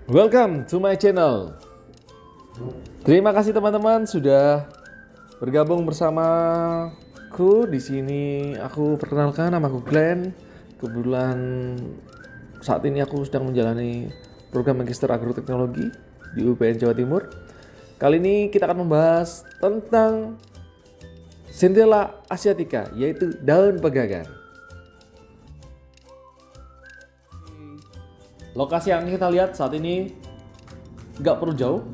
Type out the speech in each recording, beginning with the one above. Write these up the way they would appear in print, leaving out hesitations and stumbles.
Welcome to my channel. Terima kasih teman-teman sudah bergabung bersamaku di sini. Aku perkenalkan, namaku Glenn. Kebetulan saat ini aku sedang menjalani program Magister Agroteknologi di UPN Jawa Timur. Kali ini kita akan membahas tentang Centella asiatica, yaitu daun pegagan. Lokasi yang kita lihat saat ini nggak perlu jauh,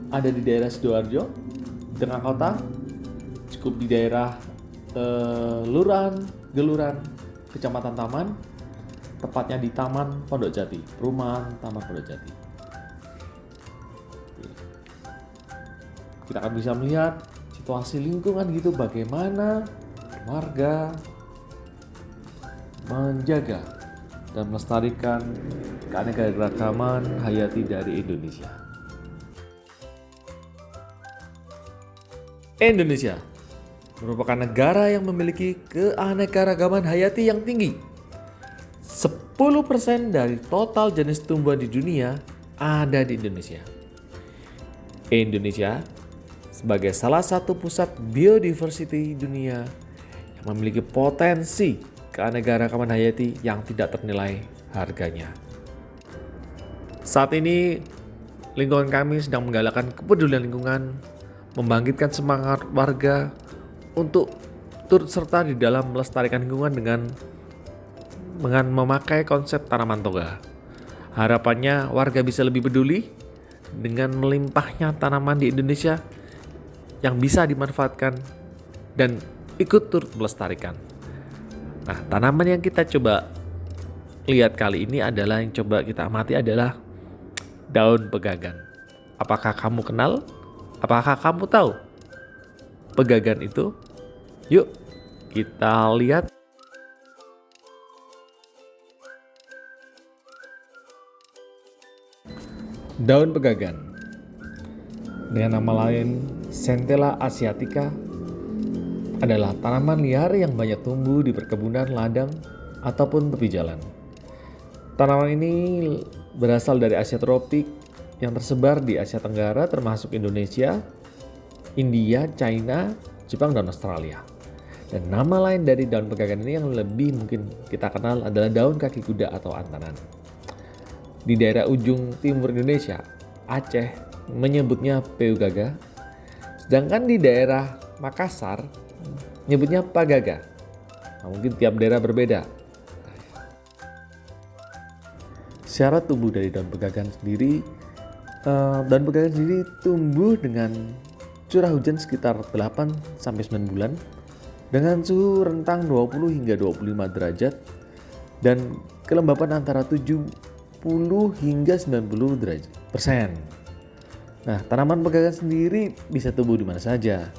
ada di daerah Sidoarjo, di tengah kota, cukup di daerah Lurahan, Geluran, Kecamatan Taman, tepatnya di Taman Pondok Jati, perumahan Taman Pondok Jati. Kita akan bisa melihat situasi lingkungan gitu, bagaimana warga menjaga dan melestarikan keanekaragaman hayati dari Indonesia. Indonesia merupakan negara yang memiliki keanekaragaman hayati yang tinggi. 10% dari total jenis tumbuhan di dunia ada di Indonesia. Indonesia sebagai salah satu pusat biodiversity dunia yang memiliki potensi keanekaragaman hayati yang tidak ternilai harganya. Saat ini lingkungan kami sedang menggalakkan kepedulian lingkungan, membangkitkan semangat warga untuk turut serta di dalam melestarikan lingkungan dengan memakai konsep tanaman toga. Harapannya warga bisa lebih peduli dengan melimpahnya tanaman di Indonesia yang bisa dimanfaatkan dan ikut turut melestarikan. Nah, tanaman yang kita coba lihat kali ini adalah yang coba kita amati adalah daun pegagan. Apakah kamu kenal? Apakah kamu tahu pegagan itu? Yuk kita lihat. Daun pegagan dengan nama lain Centella asiatica adalah tanaman liar yang banyak tumbuh di perkebunan, ladang, ataupun tepi jalan. Tanaman ini berasal dari Asia tropik yang tersebar di Asia Tenggara termasuk Indonesia, India, China, Jepang, dan Australia. Dan nama lain dari daun pegagan ini yang lebih mungkin kita kenal adalah daun kaki kuda atau antanan. Di daerah ujung timur Indonesia, Aceh menyebutnya peugaga, sedangkan di daerah Makassar nyebutnya pagaga. Nah, mungkin tiap daerah berbeda. Syarat tumbuh dari daun pegagan sendiri, tumbuh dengan curah hujan sekitar 8-9 bulan dengan suhu rentang 20 hingga 25 derajat dan kelembapan antara 70 hingga 90%. Nah, tanaman pegagan sendiri bisa tumbuh di mana saja.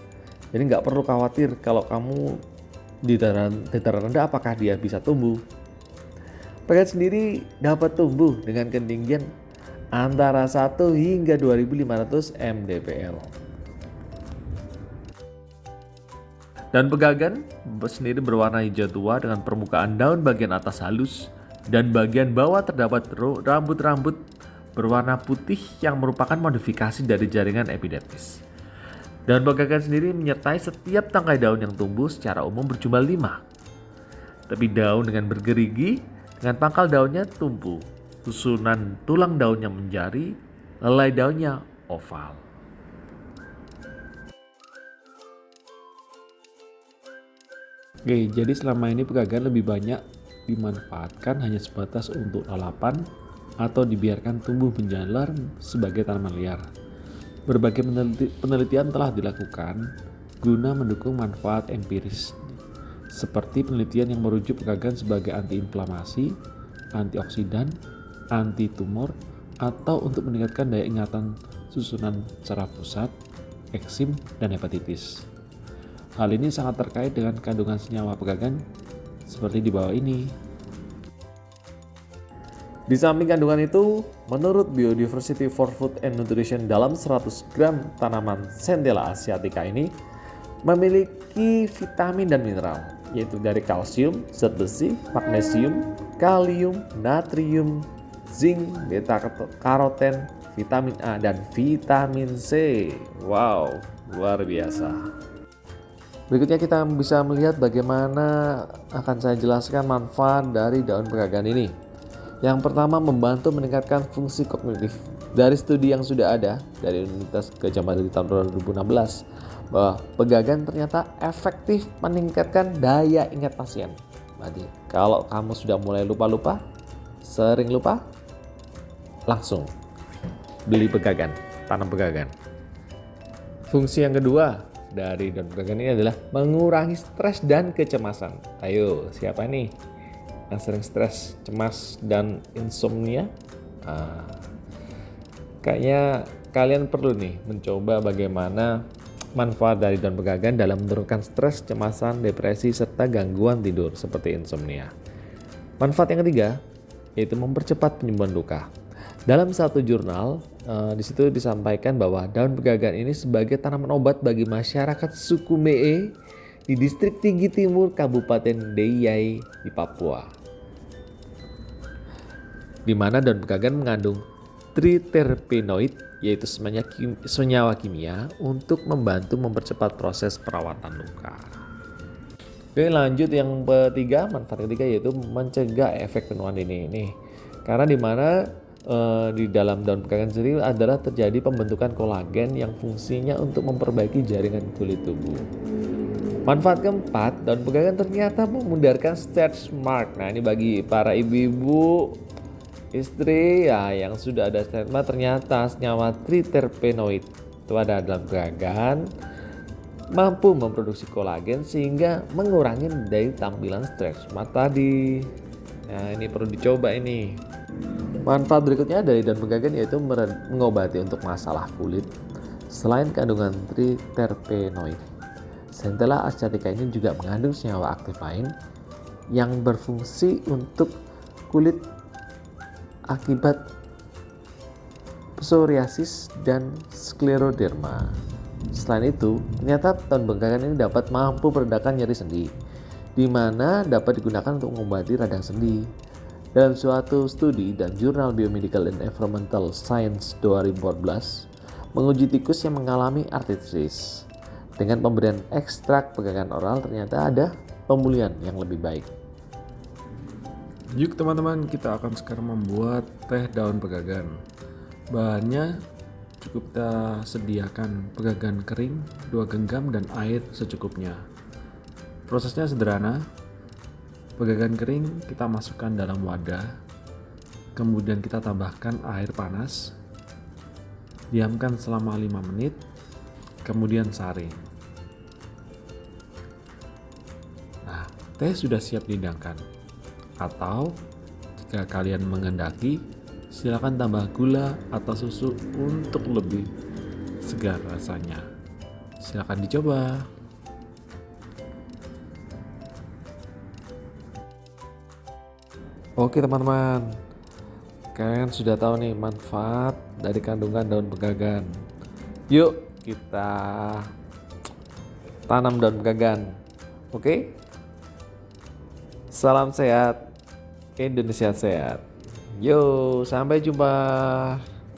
Jadi nggak perlu khawatir kalau kamu di dataran rendah apakah dia bisa tumbuh. Pegagan sendiri dapat tumbuh dengan ketinggian antara 1 hingga 2500 mdpl. Dan pegagan sendiri berwarna hijau tua dengan permukaan daun bagian atas halus dan bagian bawah terdapat rambut-rambut berwarna putih yang merupakan modifikasi dari jaringan epidermis. Daun pegagan sendiri menyertai setiap tangkai daun yang tumbuh secara umum berjumlah 5. Tapi daun dengan bergerigi dengan pangkal daunnya tumpu, susunan tulang daunnya menjari, helai daunnya oval. Oke, jadi selama ini pegagan lebih banyak dimanfaatkan hanya sebatas untuk lalapan atau dibiarkan tumbuh menjalar sebagai tanaman liar. Berbagai penelitian telah dilakukan guna mendukung manfaat empiris, seperti penelitian yang merujuk pegagan sebagai antiinflamasi, antioksidan, anti-tumor, atau untuk meningkatkan daya ingatan susunan saraf pusat, eksim, dan hepatitis. Hal ini sangat terkait dengan kandungan senyawa pegagan seperti di bawah ini. Di samping kandungan itu, menurut Biodiversity for Food and Nutrition, dalam 100 gram tanaman Centella asiatica ini memiliki vitamin dan mineral, yaitu dari kalsium, zat besi, magnesium, kalium, natrium, zinc, beta karoten, vitamin A, dan vitamin C. Wow, luar biasa. Berikutnya kita bisa melihat bagaimana akan saya jelaskan manfaat dari daun pegagan ini. Yang pertama, membantu meningkatkan fungsi kognitif. Dari studi yang sudah ada dari Universitas Gadjah Mada di tahun 2016, bahwa pegagan ternyata efektif meningkatkan daya ingat pasien. Berarti kalau kamu sudah mulai lupa-lupa, sering lupa, langsung beli pegagan, tanam pegagan. Fungsi yang kedua dari daun pegagan ini adalah mengurangi stres dan kecemasan. Ayo, siapa nih yang sering stres, cemas, dan insomnia? Kayaknya kalian perlu nih mencoba bagaimana manfaat dari daun pegagan dalam menurunkan stres, kecemasan, depresi, serta gangguan tidur seperti insomnia. Manfaat yang ketiga yaitu mempercepat penyembuhan luka. Dalam satu jurnal, di situ disampaikan bahwa daun pegagan ini sebagai tanaman obat bagi masyarakat suku Mee di distrik Tinggi Timur, Kabupaten Deiyai di Papua. Di mana daun pegagan mengandung triterpenoid, yaitu senyawa kimia untuk membantu mempercepat proses perawatan luka. Oke, lanjut yang ketiga, manfaat ketiga yaitu mencegah efek penuaan dini ini. Karena di mana di dalam daun pegagan sendiri adalah terjadi pembentukan kolagen yang fungsinya untuk memperbaiki jaringan kulit tubuh. Manfaat keempat, daun pegagan ternyata memudarkan stretch mark. Nah, ini bagi para ibu-ibu, istri ya yang sudah ada stretch mark, ternyata senyawa triterpenoid itu ada dalam pegagan mampu memproduksi kolagen sehingga mengurangi dari tampilan stretch mark tadi. Nah, ini perlu dicoba ini. Manfaat berikutnya dari daun pegagan yaitu mengobati untuk masalah kulit. Selain kandungan triterpenoid, Centella asiatica ini juga mengandung senyawa aktif lain yang berfungsi untuk kulit akibat psoriasis dan skleroderma. Selain itu, ternyata daun pegagan ini dapat mampu meredakan nyeri sendi, di mana dapat digunakan untuk mengobati radang sendi. Dalam suatu studi dan jurnal Biomedical and Environmental Science 2014 menguji tikus yang mengalami artritis. Dengan pemberian ekstrak pegagan oral ternyata ada pemulihan yang lebih baik. Yuk teman-teman, kita akan sekarang membuat teh daun pegagan. Bahannya cukup kita sediakan pegagan kering 2 genggam dan air secukupnya. Prosesnya sederhana. Pegagan kering kita masukkan dalam wadah, kemudian kita tambahkan air panas, diamkan selama 5 menit, kemudian saring. Nah, teh sudah siap dihidangkan. Atau jika kalian menghendaki, silakan tambah gula atau susu untuk lebih segar rasanya. Silakan dicoba. Oke teman-teman, kalian sudah tahu nih manfaat dari kandungan daun pegagan. Yuk kita tanam daun pegagan. Oke? Salam sehat, Indonesia sehat. Yo, sampai jumpa.